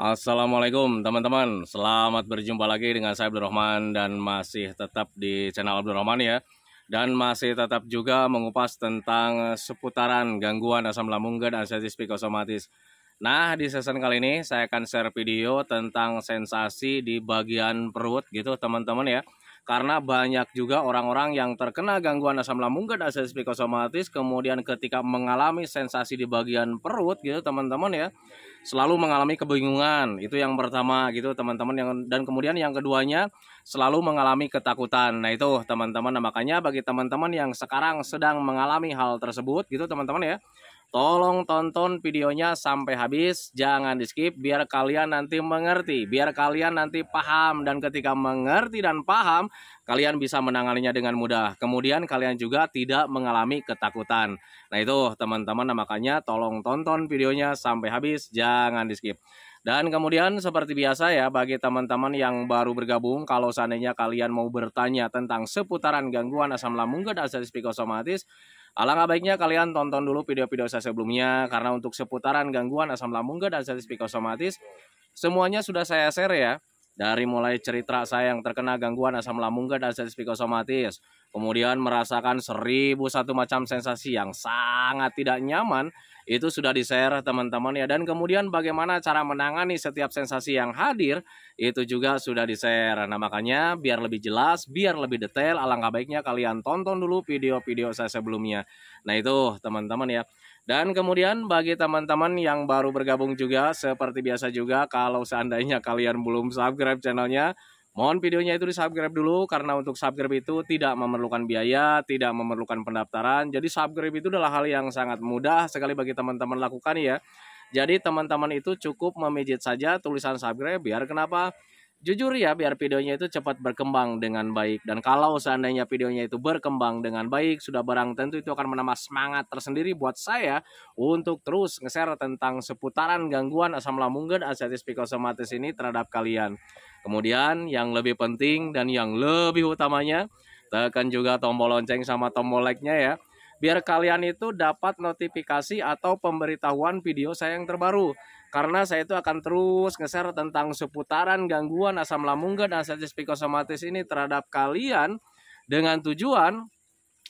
Assalamualaikum teman-teman, selamat berjumpa lagi dengan saya Abdurrahman dan masih tetap di channel Abdurrahman ya. Dan masih tetap juga mengupas tentang seputaran gangguan asam lambung dan anestesi psikosomatis. Nah, di season kali ini saya akan share video tentang sensasi di bagian perut gitu teman-teman ya. Karena banyak juga orang-orang yang terkena gangguan asam lambung dan anestesi psikosomatis kemudian ketika mengalami sensasi di bagian perut gitu teman-teman ya, selalu mengalami kebingungan. Itu yang pertama gitu teman-teman, dan kemudian yang keduanya selalu mengalami ketakutan. Nah itu teman-teman, nah, makanya bagi teman-teman yang sekarang sedang mengalami hal tersebut gitu teman-teman ya, tolong tonton videonya sampai habis, jangan di skip biar kalian nanti mengerti, biar kalian nanti paham, dan ketika mengerti dan paham kalian bisa menanganinya dengan mudah. Kemudian kalian juga tidak mengalami ketakutan. Nah itu teman-teman, nah, makanya tolong tonton videonya sampai habis, jangan di skip. Dan kemudian seperti biasa ya, bagi teman-teman yang baru bergabung, kalau seandainya kalian mau bertanya tentang seputaran gangguan asam lambung dan anestesi psikosomatis, alangkah baiknya kalian tonton dulu video-video saya sebelumnya, karena untuk seputaran gangguan asam lambung dan anestesi psikosomatis semuanya sudah saya share ya. Dari mulai cerita saya yang terkena gangguan asam lambung dan anestesi psikosomatis, kemudian merasakan 1001 macam sensasi yang sangat tidak nyaman, itu sudah di-share teman-teman ya. Dan kemudian bagaimana cara menangani setiap sensasi yang hadir, itu juga sudah di-share. Nah makanya biar lebih jelas, biar lebih detail, alangkah baiknya kalian tonton dulu video-video saya sebelumnya. Nah itu teman-teman ya. Dan kemudian bagi teman-teman yang baru bergabung juga, seperti biasa juga, kalau seandainya kalian belum subscribe channelnya, mohon videonya itu di subscribe dulu, karena untuk subscribe itu tidak memerlukan biaya, tidak memerlukan pendaftaran. Jadi subscribe itu adalah hal yang sangat mudah sekali bagi teman-teman lakukan ya. Jadi teman-teman itu cukup memijit saja tulisan subscribe, biar kenapa? Jujur ya, biar videonya itu cepat berkembang dengan baik. Dan kalau seandainya videonya itu berkembang dengan baik, sudah barang tentu itu akan menambah semangat tersendiri buat saya untuk terus nge-share tentang seputaran gangguan asam lambung dan anestesi psikosomatis ini terhadap kalian. Kemudian yang lebih penting dan yang lebih utamanya, tekan juga tombol lonceng sama tombol like-nya ya, biar kalian itu dapat notifikasi atau pemberitahuan video saya yang terbaru. Karena saya itu akan terus nge-share tentang seputaran gangguan asam lambung dan anestesi psikosomatis ini terhadap kalian, dengan tujuan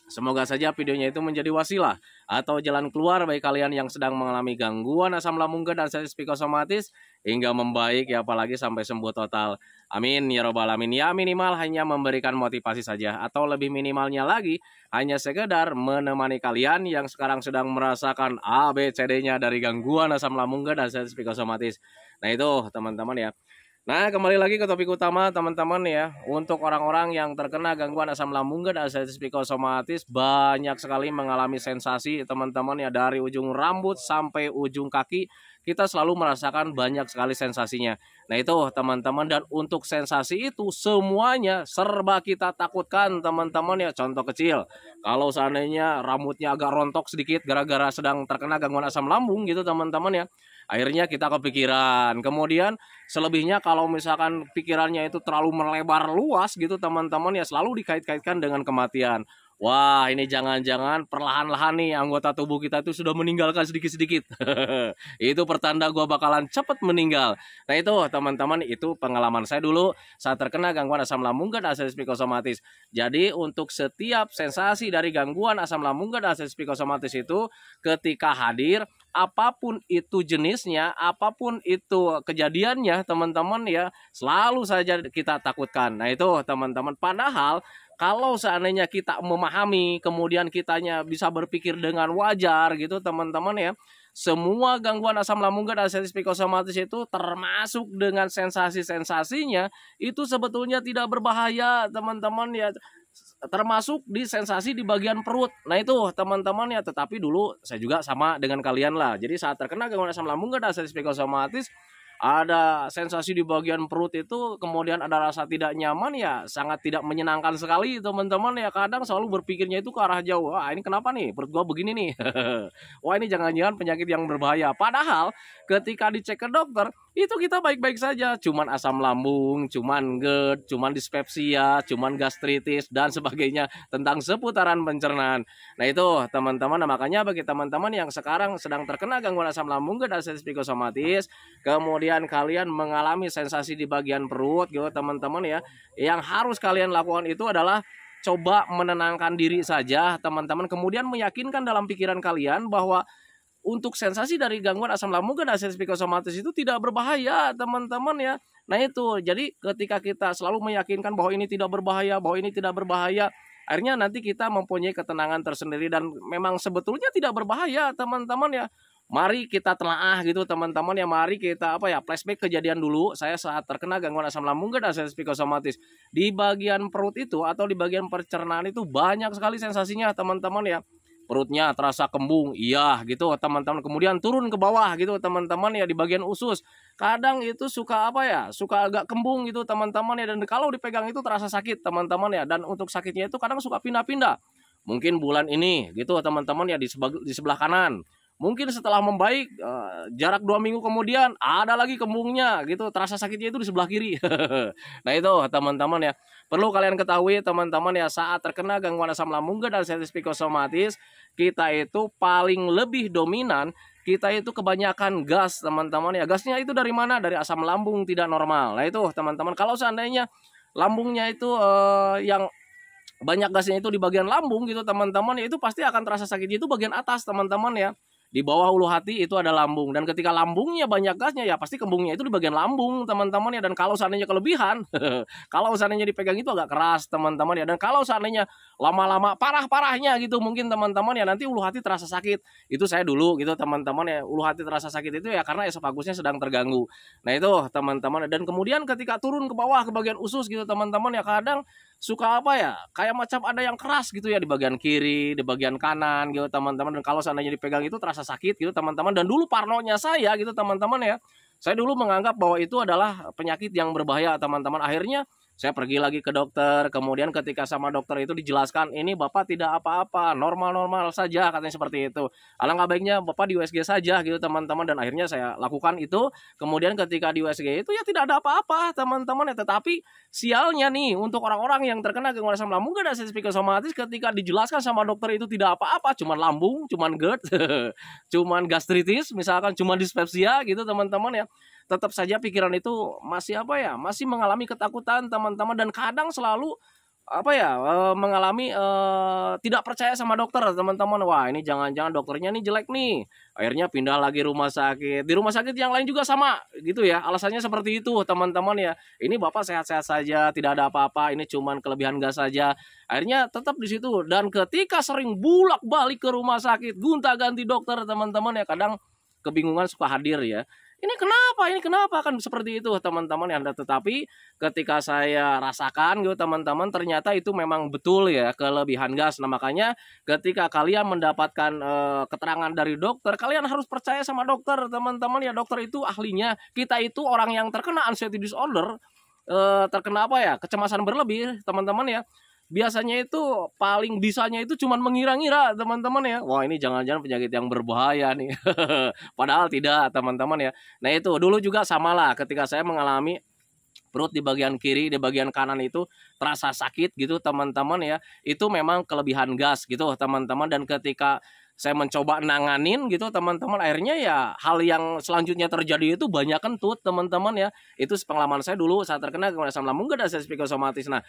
semoga saja videonya itu menjadi wasilah atau jalan keluar bagi kalian yang sedang mengalami gangguan asam lambung dan anestesi psikosomatis hingga membaik ya, apalagi sampai sembuh total. Amin ya robbal alamin. Ya minimal hanya memberikan motivasi saja, atau lebih minimalnya lagi hanya sekedar menemani kalian yang sekarang sedang merasakan ABCD-nya dari gangguan asam lambung dan anestesi psikosomatis. Nah itu teman-teman ya. Nah, kembali lagi ke topik utama teman-teman ya. Untuk orang-orang yang terkena gangguan asam lambung dan anestesi psikosomatis, banyak sekali mengalami sensasi teman-teman ya, dari ujung rambut sampai ujung kaki. Kita selalu merasakan banyak sekali sensasinya. Nah itu teman-teman, dan untuk sensasi itu semuanya serba kita takutkan teman-teman ya. Contoh kecil, kalau seandainya rambutnya agak rontok sedikit gara-gara sedang terkena gangguan asam lambung gitu teman-teman ya, akhirnya kita kepikiran. Kemudian selebihnya kalau misalkan pikirannya itu terlalu melebar luas gitu teman-teman ya, selalu dikait-kaitkan dengan kematian. Wah ini jangan-jangan perlahan-lahan nih anggota tubuh kita itu sudah meninggalkan sedikit-sedikit. Itu pertanda gua bakalan cepet meninggal. Nah itu teman-teman, itu pengalaman saya dulu saat terkena gangguan asam lambung dan anestesi psikosomatis. Jadi untuk setiap sensasi dari gangguan asam lambung dan anestesi psikosomatis itu ketika hadir, apapun itu jenisnya, apapun itu kejadiannya teman-teman ya, selalu saja kita takutkan. Nah itu teman-teman, padahal kalau seandainya kita memahami, kemudian kitanya bisa berpikir dengan wajar gitu teman-teman ya, semua gangguan asam lambung dan anestesi psikosomatis itu termasuk dengan sensasi-sensasinya itu sebetulnya tidak berbahaya teman-teman ya, termasuk di sensasi di bagian perut. Nah itu teman-teman ya, tetapi dulu saya juga sama dengan kalian lah. Jadi saat terkena gangguan asam lambung dan anestesi psikosomatis, ada sensasi di bagian perut itu, kemudian ada rasa tidak nyaman ya, sangat tidak menyenangkan sekali teman-teman ya. Kadang selalu berpikirnya itu ke arah jauh, wah ini kenapa nih perut gua begini nih. Wah ini jangan-jangan penyakit yang berbahaya. Padahal ketika dicek ke dokter, itu kita baik-baik saja, cuman asam lambung, cuman GERD, cuman dispepsia, cuman gastritis dan sebagainya tentang seputaran pencernaan. Nah itu teman-teman, nah, makanya bagi teman-teman yang sekarang sedang terkena gangguan asam lambung, GERD, artritis psikosomatis, kemudian kalian mengalami sensasi di bagian perut gitu teman-teman ya, yang harus kalian lakukan itu adalah coba menenangkan diri saja teman-teman, kemudian meyakinkan dalam pikiran kalian bahwa untuk sensasi dari gangguan asam lambung dan artritis psikosomatis itu tidak berbahaya teman-teman ya. Nah itu, jadi ketika kita selalu meyakinkan bahwa ini tidak berbahaya, bahwa ini tidak berbahaya, akhirnya nanti kita mempunyai ketenangan tersendiri dan memang sebetulnya tidak berbahaya teman-teman ya. Mari kita telaah gitu teman-teman ya, mari kita flashback kejadian dulu saya saat terkena gangguan asam lambung dan artritis psikosomatis. Di bagian perut itu atau di bagian pencernaan itu banyak sekali sensasinya teman-teman ya. Perutnya terasa kembung, iya gitu teman-teman, kemudian turun ke bawah gitu teman-teman ya, di bagian usus kadang itu suka suka agak kembung gitu teman-teman ya, dan kalau dipegang itu terasa sakit teman-teman ya, dan untuk sakitnya itu kadang suka pindah-pindah, mungkin bulan ini gitu teman-teman ya, di sebelah kanan, mungkin setelah membaik jarak 2 minggu kemudian ada lagi kembungnya gitu, terasa sakitnya itu di sebelah kiri. Nah itu teman-teman ya, perlu kalian ketahui teman-teman ya, saat terkena gangguan asam lambung dan artritis psikosomatis, kita itu paling lebih dominan, kita itu kebanyakan gas teman-teman ya. Gasnya itu dari mana? Dari asam lambung tidak normal. Nah itu teman-teman, kalau seandainya lambungnya itu yang banyak gasnya itu di bagian lambung gitu teman-teman ya, itu pasti akan terasa sakitnya itu bagian atas teman-teman ya. Di bawah ulu hati itu ada lambung, dan ketika lambungnya banyak gasnya ya pasti kembungnya itu di bagian lambung teman-teman ya. Dan kalau seandainya kelebihan, kalau seandainya dipegang itu agak keras teman-teman ya, dan kalau seandainya lama-lama parah-parahnya gitu mungkin teman-teman ya, nanti ulu hati terasa sakit. Itu saya dulu gitu teman-teman ya, ulu hati terasa sakit itu ya karena esofagusnya sedang terganggu. Nah itu teman-teman, dan kemudian ketika turun ke bawah ke bagian usus gitu teman-teman ya, kadang suka kayak macam ada yang keras gitu ya di bagian kiri, di bagian kanan gitu teman-teman, dan kalau seandainya dipegang itu terasa sakit gitu teman-teman. Dan dulu parnonya saya gitu teman-teman ya, saya dulu menganggap bahwa itu adalah penyakit yang berbahaya teman-teman. Akhirnya saya pergi lagi ke dokter, kemudian ketika sama dokter itu dijelaskan, ini Bapak tidak apa-apa, normal-normal saja katanya seperti itu. Alangkah baiknya Bapak di USG saja gitu teman-teman, dan akhirnya saya lakukan itu. Kemudian ketika di USG itu ya tidak ada apa-apa teman-teman ya, tetapi sialnya nih untuk orang-orang yang terkena gangguan asam lambung dan artritis psikosomatis, ketika dijelaskan sama dokter itu tidak apa-apa, cuman lambung, cuman GERD, cuman gastritis, misalkan cuman dispepsia gitu teman-teman ya, tetap saja pikiran itu masih masih mengalami ketakutan teman-teman, dan kadang selalu mengalami tidak percaya sama dokter teman-teman. Wah ini jangan-jangan dokternya nih jelek nih, akhirnya pindah lagi rumah sakit, di rumah sakit yang lain juga sama gitu ya, alasannya seperti itu teman-teman ya, ini Bapak sehat-sehat saja, tidak ada apa-apa, ini cuman kelebihan gas saja. Akhirnya tetap di situ, dan ketika sering bulak-balik ke rumah sakit, gonta-ganti dokter teman-teman ya, kadang kebingungan suka hadir ya. Ini kenapa kan seperti itu teman-teman ya. Tetapi ketika saya rasakan gitu teman-teman, ternyata itu memang betul ya kelebihan gas. Nah makanya ketika kalian mendapatkan keterangan dari dokter, kalian harus percaya sama dokter teman-teman ya. Dokter itu ahlinya. Kita itu orang yang terkena anxiety disorder, terkena kecemasan berlebih teman-teman ya, biasanya itu paling bisanya itu cuman mengira-ngira teman-teman ya. Wah ini jangan-jangan penyakit yang berbahaya nih. Padahal tidak teman-teman ya. Nah itu dulu juga samalah, ketika saya mengalami perut di bagian kiri, di bagian kanan itu terasa sakit gitu teman-teman ya, itu memang kelebihan gas gitu teman-teman. Dan ketika saya mencoba nanganin gitu teman-teman, akhirnya ya hal yang selanjutnya terjadi itu banyak kentut teman-teman ya. Itu pengalaman saya dulu saat terkena gangguan asam lambung dan artritis psikosomatis. Nah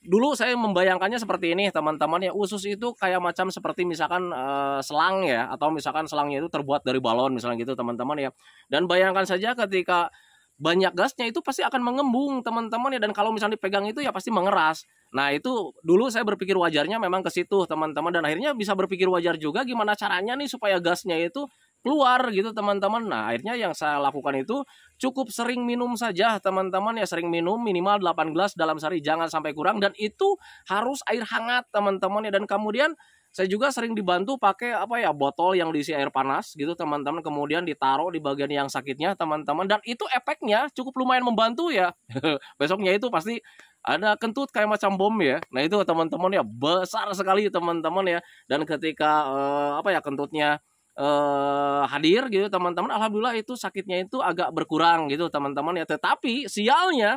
dulu saya membayangkannya seperti ini teman-teman ya, usus itu kayak macam seperti misalkan selang ya, atau misalkan selangnya itu terbuat dari balon misalnya gitu teman-teman ya. Dan bayangkan saja ketika banyak gasnya itu pasti akan mengembung teman-teman ya, dan kalau misalnya dipegang itu ya pasti mengeras. Nah itu dulu saya berpikir wajarnya memang ke situ teman-teman, dan akhirnya bisa berpikir wajar juga gimana caranya nih supaya gasnya itu keluar gitu teman-teman. Nah akhirnya yang saya lakukan itu cukup sering minum saja teman-teman ya, sering minum minimal 8 gelas dalam sehari, jangan sampai kurang, dan itu harus air hangat teman-teman ya. Dan kemudian saya juga sering dibantu pakai botol yang diisi air panas gitu teman-teman, kemudian ditaruh di bagian yang sakitnya teman-teman, dan itu efeknya cukup lumayan membantu ya. Besoknya itu pasti ada kentut kayak macam bom ya. Nah itu teman-teman ya besar sekali teman-teman ya. Dan ketika kentutnya hadir gitu teman-teman, alhamdulillah itu sakitnya itu agak berkurang gitu teman-teman ya. Tetapi sialnya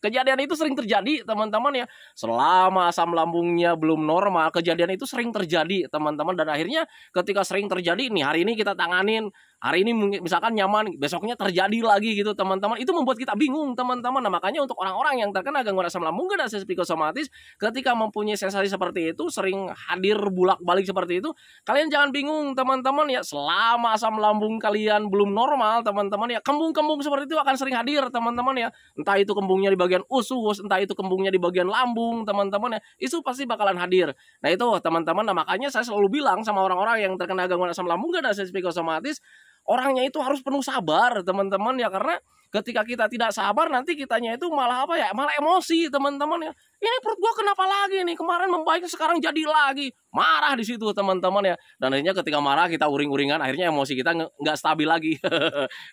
kejadian itu sering terjadi teman-teman ya. Selama asam lambungnya belum normal, kejadian itu sering terjadi teman-teman, dan akhirnya ketika sering terjadi nih, hari ini kita tanganin, hari ini misalkan nyaman, besoknya terjadi lagi gitu teman-teman, itu membuat kita bingung teman-teman. Nah makanya untuk orang-orang yang terkena gangguan asam lambung dan psikosomatis, ketika mempunyai sensasi seperti itu, sering hadir bulak-balik seperti itu, kalian jangan bingung teman-teman ya. Selama asam lambung kalian belum normal teman-teman ya, kembung-kembung seperti itu akan sering hadir teman-teman ya. Entah itu kembungnya di bagian usus, entah itu kembungnya di bagian lambung teman-teman ya, itu pasti bakalan hadir. Nah itu teman-teman, nah makanya saya selalu bilang sama orang-orang yang terkena gangguan asam lambung dan psikosomatis, orangnya itu harus penuh sabar teman-teman ya, karena ketika kita tidak sabar nanti kitanya itu malah apa ya, malah emosi teman-teman ya. Ini perut gua kenapa lagi nih, kemarin membaik sekarang jadi lagi, marah di situ teman-teman ya. Dan akhirnya ketika marah kita uring-uringan, akhirnya emosi kita nggak stabil lagi.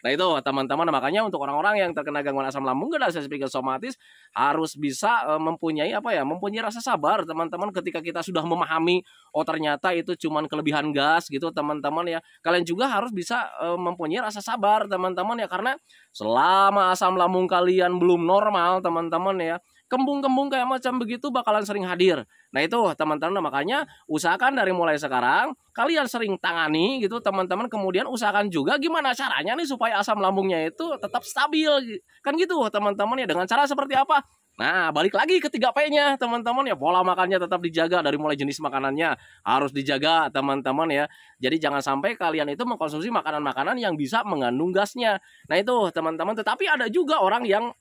Nah itu teman-teman, makanya untuk orang-orang yang terkena gangguan asam lambung dan psikosomatis harus bisa mempunyai apa ya, mempunyai rasa sabar teman-teman. Ketika kita sudah memahami, oh ternyata itu cuman kelebihan gas gitu teman-teman ya, kalian juga harus bisa mempunyai rasa sabar teman-teman ya, karena selama asam lambung kalian belum normal teman-teman ya, kembung-kembung kayak macam begitu bakalan sering hadir. Nah itu teman-teman, makanya usahakan dari mulai sekarang kalian sering tangani gitu teman-teman. Kemudian usahakan juga gimana caranya nih supaya asam lambungnya itu tetap stabil, kan gitu teman-teman ya. Dengan cara seperti apa? Nah balik lagi ke 3P-nya teman-teman ya, pola makannya tetap dijaga, dari mulai jenis makanannya harus dijaga teman-teman ya. Jadi jangan sampai kalian itu mengkonsumsi makanan-makanan yang bisa mengandung gasnya. Nah itu teman-teman, tetapi ada juga orang yang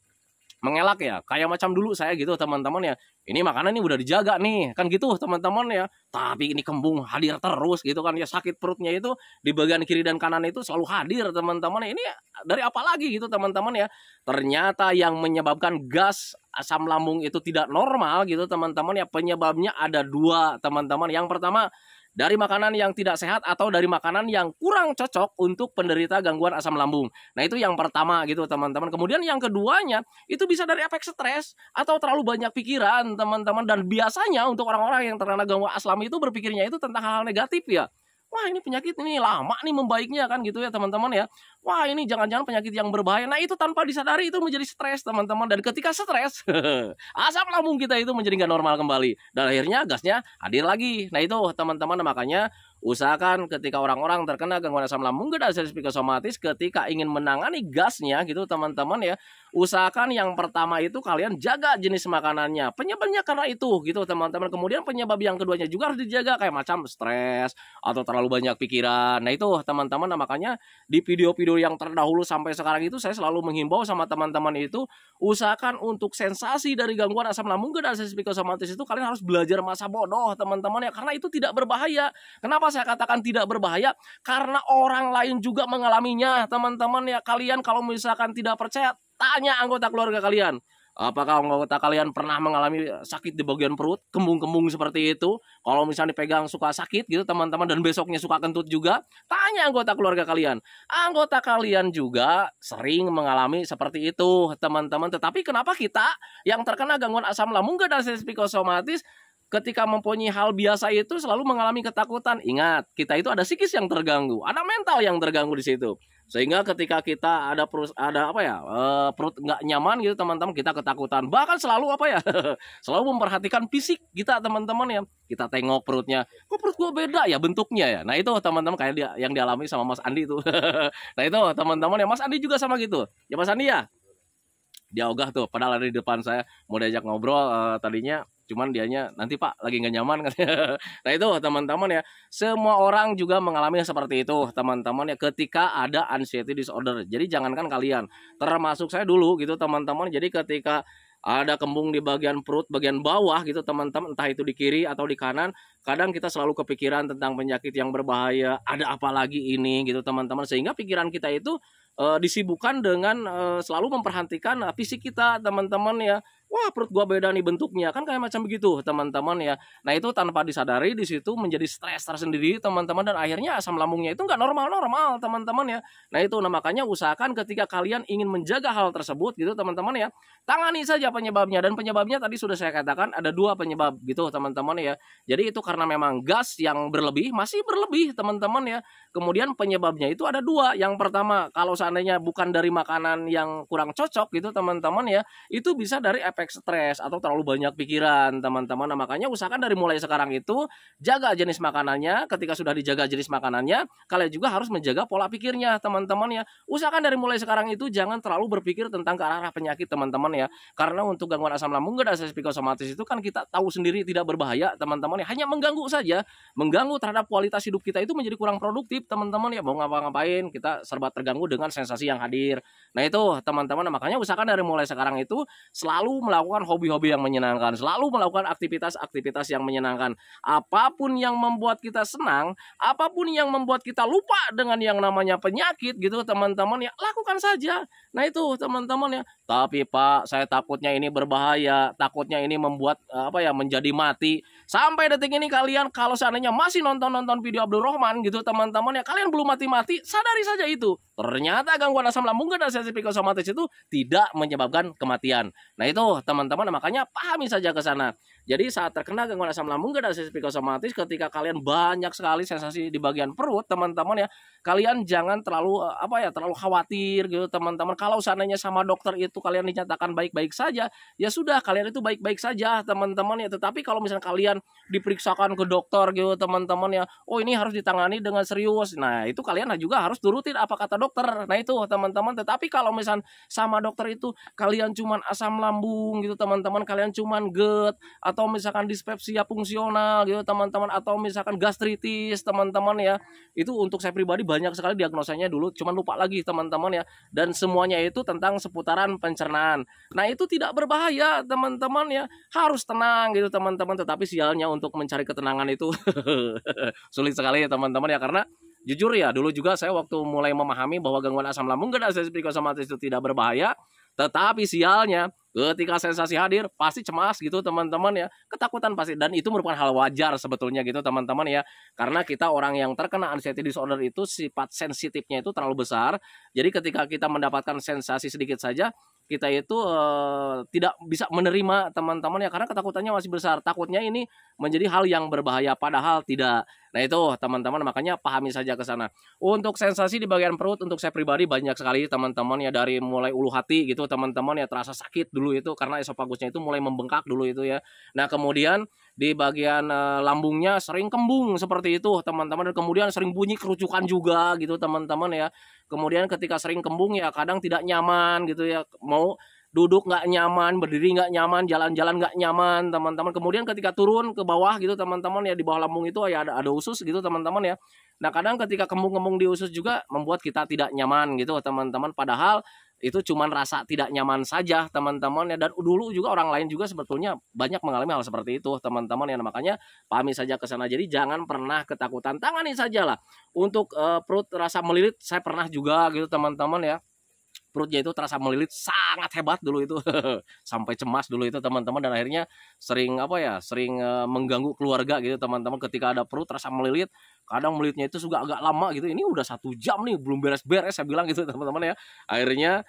mengelak ya, kayak macam dulu saya gitu teman-teman ya, ini makanan ini udah dijaga nih kan gitu teman-teman ya, tapi ini kembung hadir terus gitu kan ya, sakit perutnya itu di bagian kiri dan kanan itu selalu hadir teman-teman ya. Ini dari apa lagi gitu teman-teman ya, ternyata yang menyebabkan gas asam lambung itu tidak normal gitu teman-teman ya, penyebabnya ada dua teman-teman. Yang pertama, dari makanan yang tidak sehat atau dari makanan yang kurang cocok untuk penderita gangguan asam lambung. Nah itu yang pertama gitu teman-teman. Kemudian yang keduanya itu bisa dari efek stres atau terlalu banyak pikiran teman-teman. Dan biasanya untuk orang-orang yang terkena gangguan asam itu berpikirnya itu tentang hal-hal negatif ya. Wah ini penyakit ini lama nih membaiknya kan gitu ya teman-teman ya. Wah ini jangan-jangan penyakit yang berbahaya. Nah itu tanpa disadari itu menjadi stres teman-teman. Dan ketika stres asam lambung kita itu menjadi nggak normal kembali. Dan akhirnya gasnya hadir lagi. Nah itu teman-teman, makanya usahakan ketika orang-orang terkena gangguan asam lambung dan psikosomatis, ketika ingin menangani gasnya gitu teman-teman ya, usahakan yang pertama itu kalian jaga jenis makanannya, penyebabnya karena itu gitu teman-teman. Kemudian penyebab yang keduanya juga harus dijaga, kayak macam stres atau terlalu banyak pikiran. Nah itu teman-teman, nah, makanya di video-video yang terdahulu sampai sekarang itu saya selalu menghimbau sama teman-teman itu, usahakan untuk sensasi dari gangguan asam lambung dan psikosomatis itu kalian harus belajar masa bodoh teman-teman ya, karena itu tidak berbahaya. Kenapa saya katakan tidak berbahaya? Karena orang lain juga mengalaminya teman-teman ya. Kalian kalau misalkan tidak percaya, tanya anggota keluarga kalian. Apakah anggota kalian pernah mengalami sakit di bagian perut, kembung-kembung seperti itu? Kalau misalnya dipegang suka sakit gitu teman-teman, dan besoknya suka kentut juga, tanya anggota keluarga kalian. Anggota kalian juga sering mengalami seperti itu teman-teman. Tetapi kenapa kita yang terkena gangguan asam lambung dan psikosomatis ketika mempunyai hal biasa itu selalu mengalami ketakutan? Ingat, kita itu ada psikis yang terganggu, ada mental yang terganggu di situ. Sehingga ketika kita ada perut nggak nyaman gitu teman-teman, kita ketakutan. Bahkan selalu apa ya, selalu memperhatikan fisik kita teman-teman ya. Kita tengok perutnya, kok perut gua beda ya bentuknya ya. Nah itu teman-teman kayak yang dialami sama Mas Andi itu. Nah itu teman-teman ya, Mas Andi juga sama gitu. Ya Mas Andi ya, dia ogah tuh padahal ada di depan saya mau diajak ngobrol tadinya, cuman dianya nanti Pak lagi nggak nyaman katanya. Nah itu teman-teman ya, semua orang juga mengalami seperti itu teman-teman ya, ketika ada anxiety disorder. Jadi jangankan kalian, termasuk saya dulu gitu teman-teman. Jadi ketika ada kembung di bagian perut bagian bawah gitu teman-teman, entah itu di kiri atau di kanan, kadang kita selalu kepikiran tentang penyakit yang berbahaya, ada apa lagi ini gitu teman-teman, sehingga pikiran kita itu disibukkan dengan selalu memperhatikan fisik kita teman-teman ya. wah perut gua beda nih bentuknya, kan kayak macam begitu teman-teman ya. Nah itu tanpa disadari di situ menjadi stres tersendiri teman-teman, dan akhirnya asam lambungnya itu nggak normal-normal teman-teman ya. Nah itu, nah makanya usahakan ketika kalian ingin menjaga hal tersebut gitu teman-teman ya, tangani saja penyebabnya, dan penyebabnya tadi sudah saya katakan ada dua penyebab gitu teman-teman ya. Jadi itu karena memang gas yang berlebih, masih berlebih teman-teman ya. Kemudian penyebabnya itu ada dua. Yang pertama, kalau seandainya bukan dari makanan yang kurang cocok gitu teman-teman ya, itu bisa dari efek stres atau terlalu banyak pikiran teman-teman. Nah makanya usahakan dari mulai sekarang itu jaga jenis makanannya. Ketika sudah dijaga jenis makanannya, kalian juga harus menjaga pola pikirnya teman-teman ya. Usahakan dari mulai sekarang itu jangan terlalu berpikir tentang ke arah penyakit teman-teman ya. Karena untuk gangguan asam lambung dan asam psikosomatis itu kan kita tahu sendiri tidak berbahaya teman-teman ya, hanya mengganggu saja, mengganggu terhadap kualitas hidup kita itu menjadi kurang produktif teman-teman ya. Mau ngapa-ngapain kita serba terganggu dengan sensasi yang hadir. Nah itu teman-teman, makanya usahakan dari mulai sekarang itu selalu melakukan hobi-hobi yang menyenangkan, selalu melakukan aktivitas-aktivitas yang menyenangkan. Apapun yang membuat kita senang, apapun yang membuat kita lupa dengan yang namanya penyakit gitu teman-teman ya, lakukan saja. Nah itu teman-teman ya. Tapi Pak, saya takutnya ini berbahaya, takutnya ini membuat menjadi mati. Sampai detik ini kalian kalau seandainya masih nonton video Abdul Rohman gitu teman-teman ya, kalian belum mati-mati, sadari saja itu. Ternyata gangguan asam lambung dan asam psikosomatis itu tidak menyebabkan kematian. Nah itu teman-teman, makanya pahami saja ke sana. Jadi saat terkena gangguan asam lambung dan asam psikosomatis, ketika kalian banyak sekali sensasi di bagian perut teman-teman ya, kalian jangan terlalu terlalu khawatir gitu teman-teman. Kalau seandainya sama dokter itu kalian dinyatakan baik-baik saja, ya sudah kalian itu baik-baik saja teman-teman ya. Tetapi kalau misalnya kalian diperiksakan ke dokter gitu teman-teman ya, oh ini harus ditangani dengan serius. Nah itu kalian juga harus turutin apa kata dokter. Nah itu teman-teman. Tetapi kalau misalnya sama dokter itu kalian cuman asam lambung gitu teman-teman, kalian cuman GERD atau misalkan dispepsia fungsional gitu teman-teman, atau misalkan gastritis teman-teman ya, itu untuk saya pribadi banyak sekali diagnosanya dulu, cuman lupa lagi teman-teman ya. Dan semuanya itu tentang seputaran pencernaan. Nah itu tidak berbahaya teman-teman ya, harus tenang gitu teman-teman. Tetapi sialnya untuk mencari ketenangan itu sulit sekali ya teman-teman ya, karena jujur ya dulu juga saya waktu mulai memahami bahwa gangguan asam lambung dan asam psikosomatis itu tidak berbahaya, tetapi sialnya ketika sensasi hadir pasti cemas gitu teman-teman ya, ketakutan pasti, dan itu merupakan hal wajar sebetulnya gitu teman-teman ya, karena kita orang yang terkena anxiety disorder itu sifat sensitifnya itu terlalu besar. Jadi ketika kita mendapatkan sensasi sedikit saja, kita itu tidak bisa menerima teman-teman ya, karena ketakutannya masih besar, takutnya ini menjadi hal yang berbahaya padahal tidak. Nah itu teman-teman, makanya pahami saja ke sana. Untuk sensasi di bagian perut untuk saya pribadi banyak sekali teman-teman ya, dari mulai ulu hati gitu teman-teman ya, terasa sakit dulu itu karena esofagusnya itu mulai membengkak dulu itu ya. Nah kemudian di bagian lambungnya sering kembung seperti itu teman-teman, dan kemudian sering bunyi kerucukan juga gitu teman-teman ya. Kemudian ketika sering kembung ya kadang tidak nyaman gitu ya, mau duduk nggak nyaman, berdiri nggak nyaman, jalan-jalan nggak nyaman teman-teman. Kemudian ketika turun ke bawah gitu teman-teman ya, di bawah lambung itu ya ada usus gitu teman-teman ya. Nah kadang ketika kembung-kembung di usus juga membuat kita tidak nyaman gitu teman-teman, padahal itu cuma rasa tidak nyaman saja teman-teman ya. Dan dulu juga orang lain juga sebetulnya banyak mengalami hal seperti itu teman-teman ya. Makanya pahami saja ke sana. Jadi jangan pernah ketakutan, tangani sajalah. Untuk perut rasa melilit saya pernah juga gitu teman-teman ya, perutnya itu terasa melilit sangat hebat dulu itu sampai cemas dulu itu teman-teman, dan akhirnya sering mengganggu keluarga gitu teman-teman. Ketika ada perut terasa melilit, kadang melitnya itu juga agak lama gitu, ini udah 1 jam nih belum beres-beres saya bilang gitu teman-teman ya. Akhirnya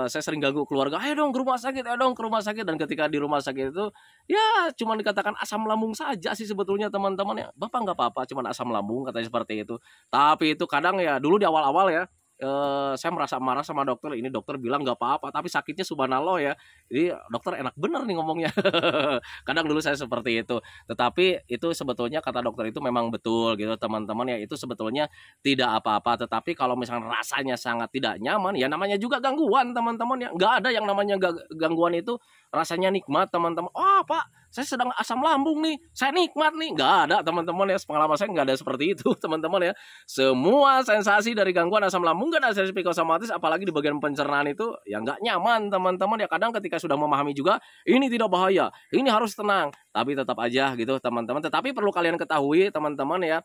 saya sering ganggu keluarga, ayo dong ke rumah sakit, ayo dong ke rumah sakit. Dan ketika di rumah sakit itu ya cuma dikatakan asam lambung saja sih sebetulnya teman-teman ya. Bapak nggak apa-apa, cuma asam lambung katanya seperti itu. Tapi itu kadang ya dulu di awal-awal ya, saya merasa marah sama dokter. Ini dokter bilang nggak apa-apa, tapi sakitnya subhanallah ya. Jadi dokter enak bener nih ngomongnya. Kadang dulu saya seperti itu. Tetapi itu sebetulnya kata dokter itu memang betul gitu teman-teman ya. Itu sebetulnya tidak apa-apa. Tetapi kalau misalnya rasanya sangat tidak nyaman, ya namanya juga gangguan teman-teman ya. Nggak ada yang namanya gangguan itu rasanya nikmat teman-teman. Oh Pak, saya sedang asam lambung nih, saya nikmat nih. Nggak ada teman-teman ya, pengalaman saya nggak ada seperti itu teman-teman ya. Semua sensasi dari gangguan asam lambung dan asam psikosomatis, apalagi di bagian pencernaan itu ya nggak nyaman teman-teman ya. Kadang ketika sudah memahami juga ini tidak bahaya, ini harus tenang, tapi tetap aja gitu teman-teman. Tetapi perlu kalian ketahui teman-teman ya,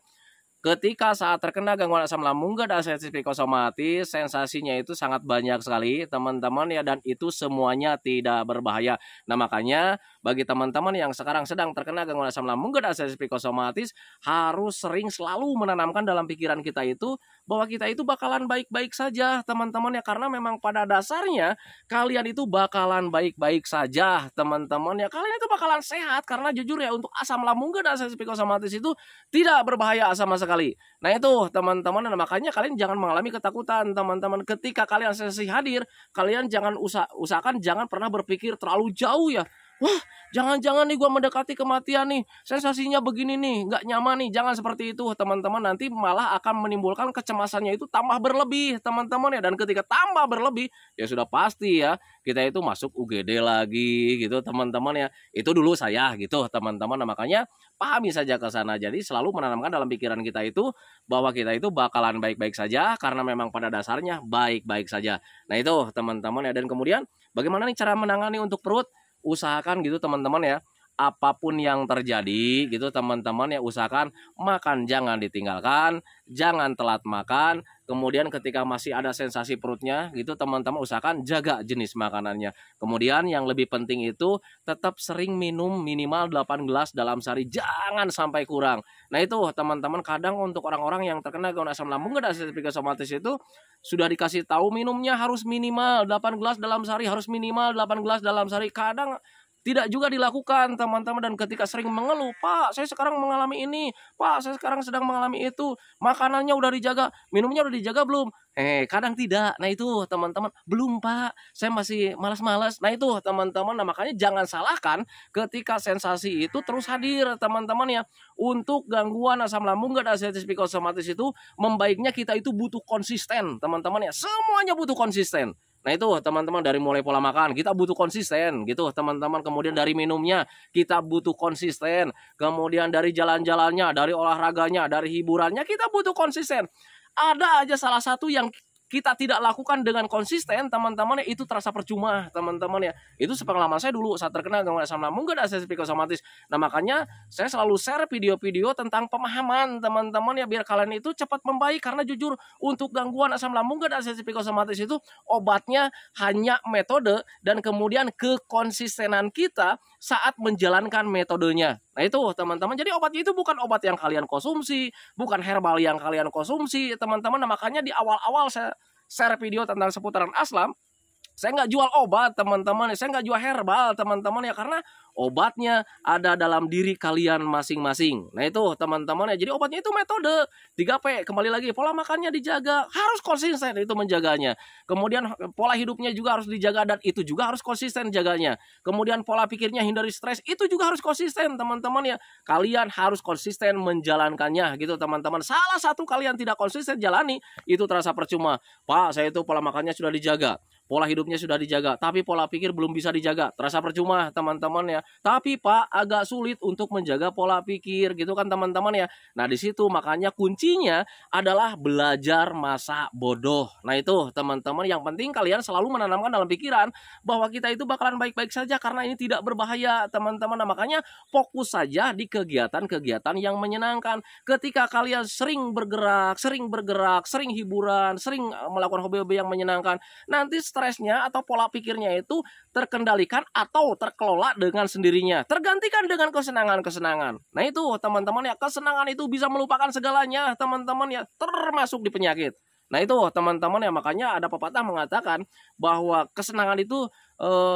Ketika saat terkena gangguan asam lambung dan sensitif psikosomatis, sensasinya itu sangat banyak sekali teman-teman ya, dan itu semuanya tidak berbahaya. Nah makanya bagi teman-teman yang sekarang sedang terkena gangguan asam lambung dan sensitif psikosomatis, harus sering selalu menanamkan dalam pikiran kita itu bahwa kita itu bakalan baik-baik saja teman-teman ya, karena memang pada dasarnya kalian itu bakalan baik-baik saja teman-teman ya, kalian itu bakalan sehat karena jujur ya, untuk asam lambung dan sensitif psikosomatis itu tidak berbahaya sama sekali. Nah itu teman-teman, makanya kalian jangan mengalami ketakutan teman-teman. Ketika kalian sensasi hadir, kalian jangan usahakan jangan pernah berpikir terlalu jauh ya. Wah, jangan-jangan nih gue mendekati kematian nih, sensasinya begini nih, nggak nyaman nih. Jangan seperti itu teman-teman, nanti malah akan menimbulkan kecemasannya itu tambah berlebih teman-teman ya. Dan ketika tambah berlebih, ya sudah pasti ya, kita itu masuk UGD lagi gitu teman-teman ya. Itu dulu saya gitu teman-teman. Nah, makanya pahami saja ke sana. Jadi selalu menanamkan dalam pikiran kita itu bahwa kita itu bakalan baik-baik saja karena memang pada dasarnya baik-baik saja. Nah itu teman-teman ya. Dan kemudian bagaimana nih cara menangani untuk perut? Usahakan gitu teman-teman ya, apapun yang terjadi gitu teman-teman ya, usahakan makan jangan ditinggalkan, jangan telat makan. Kemudian ketika masih ada sensasi perutnya gitu teman-teman, usahakan jaga jenis makanannya. Kemudian yang lebih penting itu tetap sering minum minimal 8 gelas dalam sehari, jangan sampai kurang. Nah itu teman-teman, kadang untuk orang-orang yang terkena gangguan asam lambung dan sensitif psikosomatis itu sudah dikasih tahu minumnya harus minimal 8 gelas dalam sehari, harus minimal 8 gelas dalam sehari. Kadang tidak juga dilakukan teman-teman, dan ketika sering mengeluh, Pak saya sekarang mengalami ini, Pak saya sekarang sedang mengalami itu, makanannya udah dijaga, minumnya udah dijaga belum? Kadang tidak. Nah itu teman-teman, belum Pak, saya masih malas-malas. Nah itu teman-teman, nah makanya jangan salahkan ketika sensasi itu terus hadir teman-teman ya. Untuk gangguan asam lambung dan sensitif psikosomatis itu, membaiknya kita itu butuh konsisten teman-teman ya, semuanya butuh konsisten. Nah itu teman-teman, dari mulai pola makan kita butuh konsisten gitu teman-teman. Kemudian dari minumnya kita butuh konsisten. Kemudian dari jalan-jalannya, dari olahraganya, dari hiburannya kita butuh konsisten. Ada aja salah satu yang kita tidak lakukan dengan konsisten teman-teman ya, itu terasa percuma teman-teman ya. Itu sepengalaman saya dulu saat terkena gangguan asam lambung dan sensitif psikosomatis. Nah makanya saya selalu share video-video tentang pemahaman teman-teman ya, biar kalian itu cepat membaik. Karena jujur untuk gangguan asam lambung dan sensitif psikosomatis itu obatnya hanya metode dan kemudian kekonsistenan kita saat menjalankan metodenya. Nah itu teman-teman, jadi obatnya itu bukan obat yang kalian konsumsi, bukan herbal yang kalian konsumsi teman-teman. Nah makanya di awal-awal saya share video tentang seputaran aslam, saya nggak jual obat teman-teman, saya nggak jual herbal teman-teman ya, karena obatnya ada dalam diri kalian masing-masing. Nah itu teman-teman ya, jadi obatnya itu metode 3P, kembali lagi pola makannya dijaga, harus konsisten itu menjaganya. Kemudian pola hidupnya juga harus dijaga, dan itu juga harus konsisten jaganya. Kemudian pola pikirnya hindari stres, itu juga harus konsisten teman-teman ya. Kalian harus konsisten menjalankannya gitu teman-teman. Salah satu kalian tidak konsisten jalani, itu terasa percuma. Pak saya itu pola makannya sudah dijaga, pola hidupnya sudah dijaga, tapi pola pikir belum bisa dijaga, terasa percuma teman-teman ya. Tapi Pak agak sulit untuk menjaga pola pikir gitu kan teman-teman ya. Nah di situ makanya kuncinya adalah belajar masa bodoh. Nah itu teman-teman, yang penting kalian selalu menanamkan dalam pikiran bahwa kita itu bakalan baik-baik saja karena ini tidak berbahaya teman-teman. Nah makanya fokus saja di kegiatan-kegiatan yang menyenangkan. Ketika kalian sering bergerak, sering hiburan, sering melakukan hobi-hobi yang menyenangkan, nanti stresnya atau pola pikirnya itu terkendalikan atau terkelola dengan sendirinya, tergantikan dengan kesenangan-kesenangan. Nah itu teman-teman ya, kesenangan itu bisa melupakan segalanya teman-teman ya, termasuk di penyakit. Nah itu teman-teman ya, makanya ada pepatah mengatakan bahwa kesenangan itu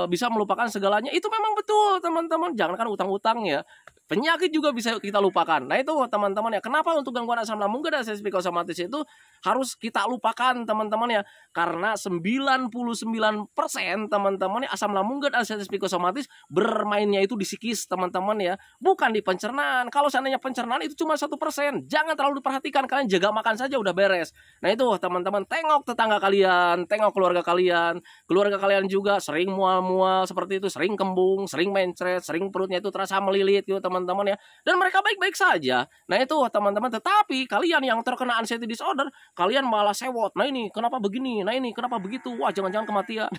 bisa melupakan segalanya. Itu memang betul teman-teman, jangankan utang-utang ya, penyakit juga bisa kita lupakan. Nah itu teman-teman ya, kenapa untuk gangguan asam lambung dan sensitif psikosomatis itu harus kita lupakan teman-teman ya, karena 99% teman-teman ya, asam lambung dan sensitif psikosomatis bermainnya itu di psikis teman-teman ya, bukan di pencernaan. Kalau seandainya pencernaan itu cuma 1%, jangan terlalu diperhatikan, kalian jaga makan saja udah beres. Nah itu teman-teman, tengok tetangga kalian, tengok keluarga kalian juga sering mual-mual seperti itu, sering kembung, sering mencret, sering perutnya itu terasa melilit gitu teman-teman. teman-teman ya, dan mereka baik-baik saja. Nah itu teman-teman, tetapi kalian yang terkena anxiety disorder, kalian malah sewot. Nah ini kenapa begini, nah ini kenapa begitu, wah jangan-jangan kematian.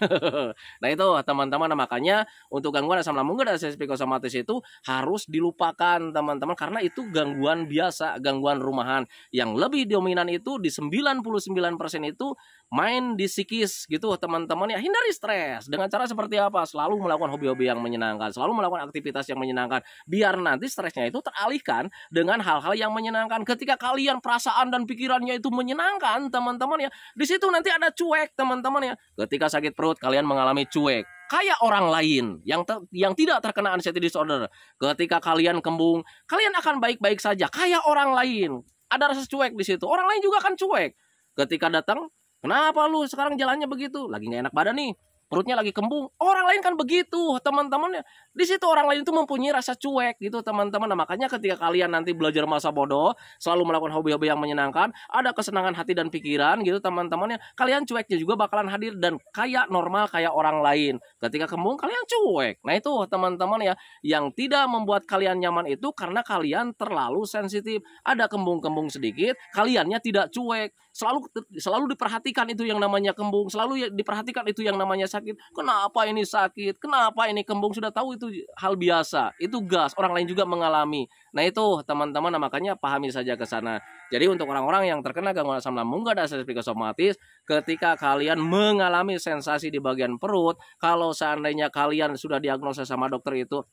Nah itu teman-teman, makanya untuk gangguan asam lambung dan anxiety psikosomatis itu harus dilupakan teman-teman, karena itu gangguan biasa, gangguan rumahan. Yang lebih dominan itu di 99% itu main di psikis gitu teman-teman ya. Hindari stres dengan cara seperti apa? Selalu melakukan hobi-hobi yang menyenangkan, selalu melakukan aktivitas yang menyenangkan, biar nanti stresnya itu teralihkan dengan hal-hal yang menyenangkan. Ketika kalian perasaan dan pikirannya itu menyenangkan teman-teman ya, di situ nanti ada cuek teman-teman ya. Ketika sakit perut kalian mengalami cuek kayak orang lain yang tidak terkena anxiety disorder. Ketika kalian kembung, kalian akan baik-baik saja kayak orang lain. Ada rasa cuek di situ. Orang lain juga akan cuek. Ketika datang, kenapa lu sekarang jalannya begitu? Lagi nggak enak badan nih, perutnya lagi kembung. Orang lain kan begitu, teman-teman ya. Di situ orang lain itu mempunyai rasa cuek gitu, teman-teman. Nah, makanya ketika kalian nanti belajar masa bodoh, selalu melakukan hobi-hobi yang menyenangkan, ada kesenangan hati dan pikiran gitu, teman-teman ya. Kalian cueknya juga bakalan hadir dan kayak normal kayak orang lain. Ketika kembung kalian cuek. Nah, itu teman-teman ya, yang tidak membuat kalian nyaman itu karena kalian terlalu sensitif. Ada kembung-kembung sedikit, kaliannya tidak cuek. Selalu diperhatikan itu yang namanya kembung, selalu diperhatikan itu yang namanya sakit. Kenapa ini sakit? Kenapa ini kembung? Sudah tahu itu hal biasa, itu gas, orang lain juga mengalami. Nah itu teman-teman, makanya pahami saja ke sana. Jadi untuk orang-orang yang terkena gangguan asam lambung dan anxiety psikosomatis, ketika kalian mengalami sensasi di bagian perut, kalau seandainya kalian sudah diagnosa sama dokter itu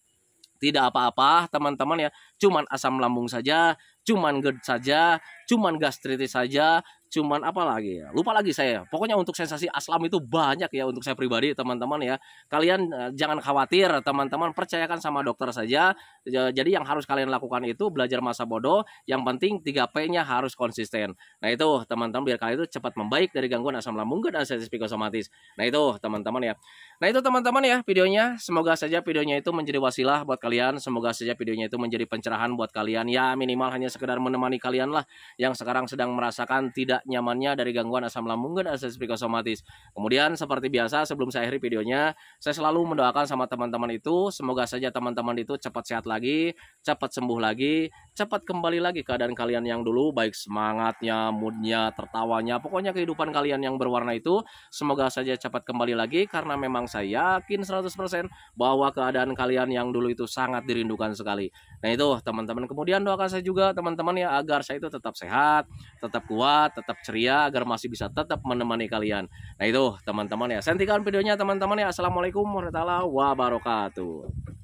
tidak apa-apa teman-teman ya, cuman asam lambung saja, cuman GERD saja, cuman gastritis saja, cuman apa lagi ya, lupa lagi saya. Pokoknya untuk sensasi asam itu banyak ya untuk saya pribadi teman-teman ya. Kalian jangan khawatir teman-teman, percayakan sama dokter saja. Jadi yang harus kalian lakukan itu belajar masa bodoh, yang penting 3P-nya harus konsisten. Nah itu teman-teman, biar kalian itu cepat membaik dari gangguan asam lambung dan anxiety psikosomatis. Nah itu teman-teman ya. Nah itu teman-teman ya videonya, semoga saja videonya itu menjadi wasilah buat kalian, semoga saja videonya itu menjadi pencerahan buat kalian ya, minimal hanya sekedar menemani kalian lah yang sekarang sedang merasakan tidak nyamannya dari gangguan asam lambung dan anxiety psikosomatis. Kemudian seperti biasa sebelum saya akhiri videonya, saya selalu mendoakan sama teman-teman itu, semoga saja teman-teman itu cepat sehat lagi, cepat sembuh lagi, cepat kembali lagi keadaan kalian yang dulu, baik semangatnya, moodnya, tertawanya, pokoknya kehidupan kalian yang berwarna itu semoga saja cepat kembali lagi, karena memang saya yakin 100% bahwa keadaan kalian yang dulu itu sangat dirindukan sekali. Nah itu teman-teman, kemudian doakan saya juga teman-teman ya, agar saya itu tetap sehat, tetap kuat, tetap ceria, agar masih bisa tetap menemani kalian. Nah itu teman-teman ya, saya hentikan videonya teman-teman ya. Assalamualaikum warahmatullahi wabarakatuh.